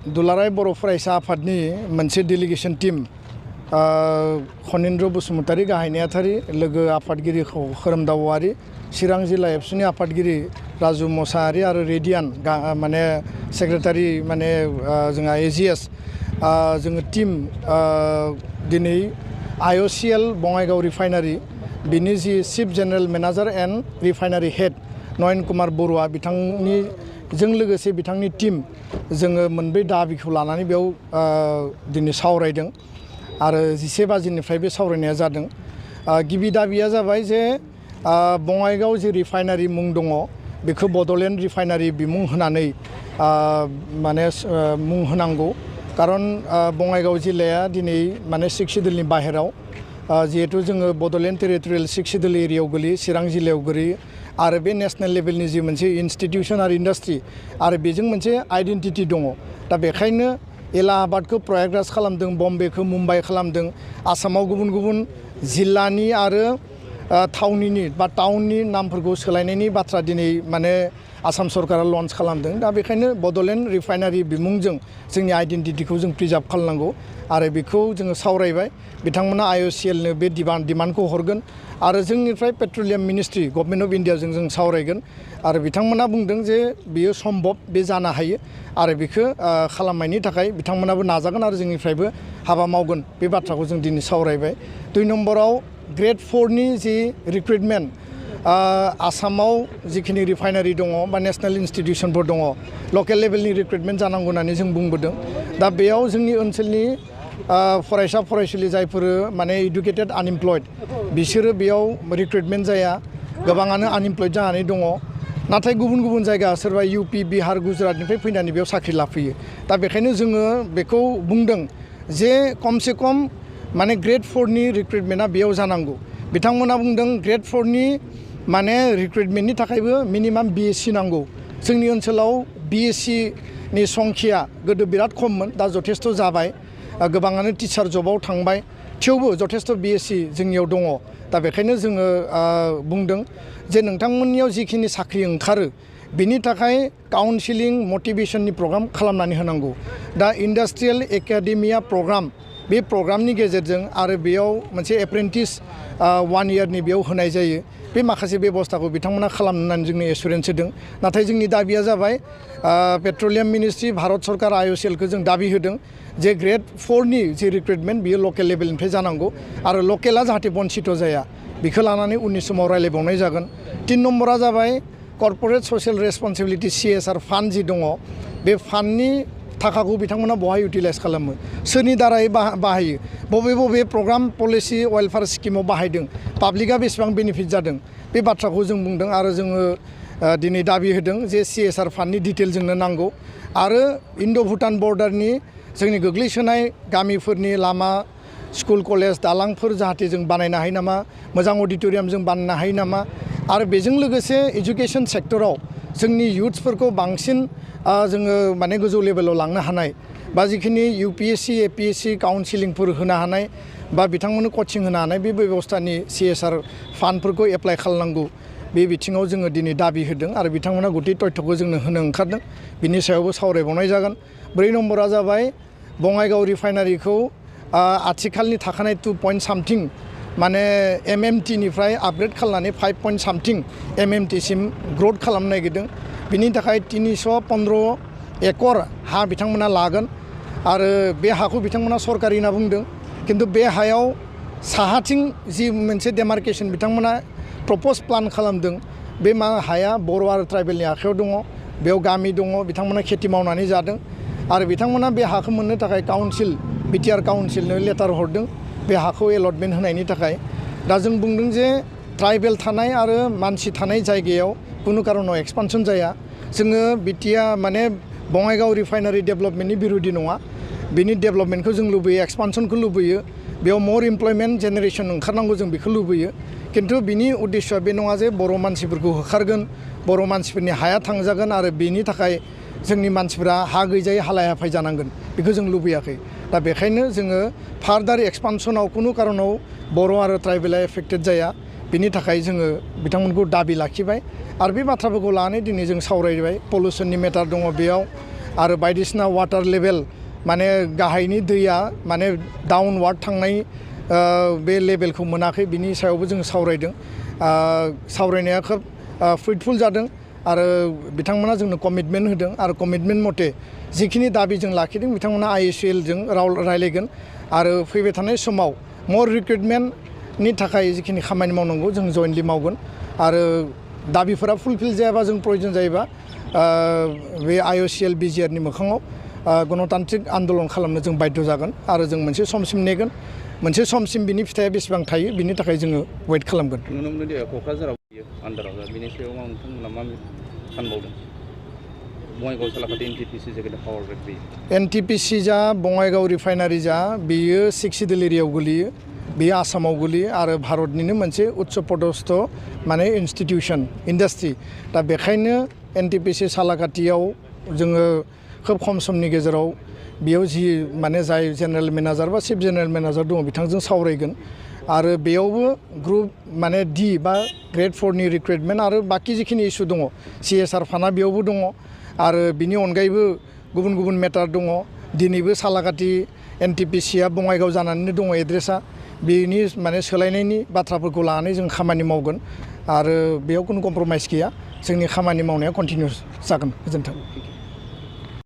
दुलाराय बर' फरायसा आफादनि मोनसे डेलिगेशन टीम खनिन्द्र बसुमतारी गाहाय नेहाथारि लोगो आफादगिरि खोरोमदाव औवारी चिरां जिल्ला एबसुनि आफादगिरि राजु मोसाहारी आरो रेडियान माने सेक्रेटारि माने जोंहा एजिएस जोङो टीम दिनै IOCL बङाइगाव रिफाइनारि बिनि जि chief general manager and refinery head Nayan Kumar Baruah बिथांनि जों लोगोसे बिथांनि टीम जोङो मोनब्रै दाबिखौ लानानै बेयाव दिनै सावरायदों आरो 11 बाजिनिफ्राय बे सावरायनाया जादों। गिबि दाबिया जाबाय जे बङाइगाव जि रिफाइनारि मुं दङ बेखौ बड'लेण्ड रिफाइनारि बिमुं होनानै माने मुं होनांगौ खारन बङाइगाव जिल्लाया दिनै माने 6 सिडुलनि बाहेराव जिहेतु जोङो बड'लेण्ड टेरिटरियेल 6 सिडुल एरियायाव गोलैयो चिरां जिल्लायाव गोलैयो आरो बे नेशनेल लेभेलनि जि मोनसे इन्स्टिट्यूशन आरो इन्डास्ट्रि आरो बेजों मोनसे आइडेन्टिटी दङ। दा बेखायनो एलाहाबादखौ प्रयागराज खालामदों, बम्बेखौ मुम्बाइ खालामदों, आसामाव गुबुन गुबुन जिल्लानि आरो थावनिनि बा टाउननि नामफोरखौ सोलायनायनि बाथ्रा दिनै माने आसाम सरकारा लन्च खालामदों। दा बेखायनो बड'लेण्ड रिफाइनारि बिमुंजों जोंनि आइडेन्टिटीखौ जों प्रिजार्भ खालामनांगौ आरो बेखौ जोङो सावरायबाय। बिथांमोना IOCL नो बे डिमान्डखौ हरगोन आरो जोंनिफ्राय पेट्रलियाम मिनिस्ट्रि गभर्नमेन्ट अफ इन्डियाजों जों सावरायगोन आरो बिथांमोना बुंदों जे बियो सम्भब, बे जानो हायो आरो बेखौ खालामनायनि थाखाय बिथांमोनाबो नाजागोन आरो जोंनिफ्रायबो हाबा मावगोन। बे बाथ्राखौ जों दिनै सावरायबाय। 2 नम्बराव ग्रेड 4 नि जि रिक्रुटमेन्ट आसामाव जिखिनि रिफाइनारि दङ बा नेशनेल इन्स्टिट्यूशनफोर दङ लकेल लेभेलनि रिक्रुटमेन्ट जानांगौ होननानै जों बुंबोदों। दा बेयाव जोंनि ओनसोलनि फरायसा फरायसुलि जायफोर माने इडुकेटेड आनइमप्लयड बिसोरो बेयाव रिक्रुटमेन्ट जाया, गोबाङानो आनइमप्लयड जानानै दङ। नाथाय गुबुन गुबुन जायगा सोरबा UP, बिहार, गुजरातनिफ्राय फैनानै बेयाव साख्रि लाफैयो। दा बेखायनो जोङो बेखौ बुंदों जे खमसे खम माने ग्रेड 4 नि रिक्रुटमेन्टआ बेयाव जानांगौ। बिथांमोना बुंदों ग्रेड 4 नि माने रिक्रुटमेन्टनि थाखायबो मिनिमाम BSc नांगौ। जोंनि ओनसोलाव BSc नि संख्या गोदो बिराद खममोन, दा जथेस्थ जाबाय, गोबाङानो टिचार जबाव थांबाय, थेवबो जथेस्थ BSc जोंनियाव दङ। दा बेखायनो जोङो बुंदों जे नोंथांमोननियाव जिखिनि साख्रि ओंखारो बिनि थाखाय काउन्सिलिं मटिभेशननि प्रग्राम खालामनानै होनांगौ। दा इन्डास्ट्रियेल एकाडेमिया प्रग्राम, बे प्रग्रामनि गेजेरजों आरो बेयाव मोनसे एप्रेन्टिस 1 इयारनि बेयाव होनाय जायो। बे माखासे बेबस्थाखौ बिथांमोना खालामनो होननानै जोंनो एसुरेन्स होदों। नाथाय जोंनि दाबिया जाबाय पेट्रलियाम मिनिस्ट्रि, भारत सरकार, IOCL खौ जों दाबि होदों जे ग्रेड 4 नि जि रिक्रुटमेन्ट बियो लकेल लेभेलनिफ्राय जानांगौ आरो लकेला जाहाथे बन्सित जाया, बेखौ लानानै उननि समाव रायलायबावनाय जागोन। 3 नम्बरा जाबाय कर्परेट ससियेल रेसपन्सिबिलिटि CSR फान्ड जि दङ, बे फान्डनि थाखाखौ बिथांमोना बहाय इउटिलाइज खालामो, सोरनि दाराय बाहायो, बबे प्रग्राम पलिसि वेलफेयार स्किमाव बाहायदों, पाब्लिकआ बेसेबां बेनिफिट जादों, बे बाथ्राखौ जों बुंदों आरो जोङो दिनै दाबि होदों जे CSR फान्डनि डिटेल जोंनो नांगौ आरो इन्ड' भुटान बर्डारनि जोंनि गोग्लैसोनाय गामिफोरनि लामा, स्कुल, कलेज, दालांफोर जाहाथे जों बानायनो हायो नामा, मोजां अडिट'रियाम जों बानायनो हायो नामा आरो बेजों लोगोसे एजुकेशन सेक्टराव जोंनि युथ्सफोरखौ बांसिन जोङो माने गोजौ लेभेलाव लांनो हानाय बा जिखिनि UPSC, APSC काउन्सिलिंफोर होनो हानाय बा बिथांमोननो कचिं होनो हानाय बे बेबस्थानि CSR फान्डफोरखौ एप्लाइ खालामनांगौ। बे बिथिङाव जोङो दिनै दाबि होदों आरो बिथांमोना गुथै तथ्यखौ जोंनो होनो ओंखारदों। बिनि सायावबो सावरायबावनाय जागोन। 4 नम्बरा जाबाय बङाइगाव रिफाइनारिखौ आथिखालनि थाखानाय 2 something माने MMT निफ्राय आपग्रेड खालामनानै 5 something MMT सिम ग्रथ खालामनो नागिरदों। बिनि थाखाय 315 एकड़ हा बिथांमोना लागोन आरो बे हाखौ बिथांमोना सरकारि होनना बुंदों, किन्तु बे हायाव साहाथिं जि मोनसे डेमार्केशन बिथांमोना प्रप'ज प्लान खालामदों, बे हाया बर' आरो ट्राइबेलनि आखायाव दङ, बेयाव गामि दङ, बिथांमोना खेथि मावनानै जादों आरो बिथांमोना बे हाखौ मोननो थाखाय काउन्सिल, BTR काउन्सिलनो लेटार हरदों बे हाखौ एलटमेन्ट होनायनि थाखाय। दा जों बुंदों जे ट्राइबेल थानाय आरो मानसि थानाय जायगायाव कुनु कारनाव एक्सपानसन जाया। जोङो बिटिआ माने बङाइगाव रिफाइनारि डेभेलपमेन्टनि बिरोधि नङा, बिनि डेभेलपमेन्टखौ जों लुबैयो, एक्सपानसनखौ लुबैयो, बेयाव मर इमप्लयमेन्ट जेनेरेशन ओंखारनांगौ जों बेखौ लुबैयो। किन्तु बिनि उद्देश्यआ बे नङा जे बर' मानसिफोरखौ होखारगोन, बर' मानसिफोरनि हाया थांजागोन आरो बेनि थाखाय जोंनि मानसिफोरा हा गैजायै हालाय हाफाय जानांगोन, बेखौ जों लुबैयाखै। दा बेखायनो जोङो फार्दार एक्सपानसनाव कुनु कारनाव बर' आरो ट्राइबेला एफेक्टेड जाया, बिनि थाखाय जोङो बिथांमोनखौ दाबि लाखिबाय आरो बे बाथ्राफोरखौ लानानै दिनै जों सावरायबाय। पलिउसननि मेटार दङ बेयाव आरो बायदिसिना वाटार लेभेल माने गाहायनि दैया माने डाउनवार्ड थांनाय बे लेभेलखौ मोनाखै बिनि सायावबो जों सावरायदों सावरायनाया खोब फ्रुइटफुल जादों आरो बिथांमोना जोंनो कमिटमेन्ट होदों आरो कमिटमेन्ट मथे जिखिनि दाबि जों लाखिदों बिथांमोना ISL जों रायलायगोन आरो फैबाय थानाय समाव मर रिक्रुटमेन्टनि थाखाय जिखिनि खामानि मावनांगौ जों जयेन्टलि मावगोन आरो दाबिफोरा फुलफिल जायाबा जों प्रयजन जायोबा बे IOCL BGR नि मोखाङाव गणतान्त्रिक आन्दलन खालामनो जों बाध्य जागोन आरो जों मोनसे समसिम नेगोन मोनसे समसिम बिनि फिथाइया बेसेबां थायो बिनि थाखाय जोङो वेट खालामगोन नुनो मोनो दे क'क्राझाराव बियो आन्दाराव बिनि सायाव नोंथांमोना मा सानबावदों बङाइगाव सालाकाथि NTPC जायगायाव पावार ग्रिड बियो NTPC जा बङाइगाव रिफाइनारि जा बियो 6 सिडिउल एरियायाव गोलैयो बेयो आसामाव गोलैयो आरो भारतनिनो मोनसे उच्च पदस्थ माने इन्स्टिटिउसन इन्डास्ट्रि दा बेखायनो NTPC सालाकाथियाव जोङो खोब खम समनि गेजेराव बेयाव जि माने जाय जेनेरेल मेनेजार बा चिफ जेनेरेल मेनेजार दङ बिथांजों सावरायगोन आरो बेयावबो ग्रुप माने D बा ग्रेड 4 नि रिक्रुटमेन्ट आरो बाकी जिखिनि इस्यु दङ CSR फान्डआ बेयावबो दङ आरो बिनि अनगायैबो गुबुन गुबुन मेटार दङ दिनैबो सालाकाथि NTPCआ बङाइगाव जानानैनो दङ एड्रेसा बेनि माने सोलायनायनि बाथ्राफोरखौ लानानै जों खामानि मावगोन आरो बेयाव कुनु कमप्रमाइस गैया जोंनि खामानि मावनाया कन्टिनिउ जागोन गोजोन्थों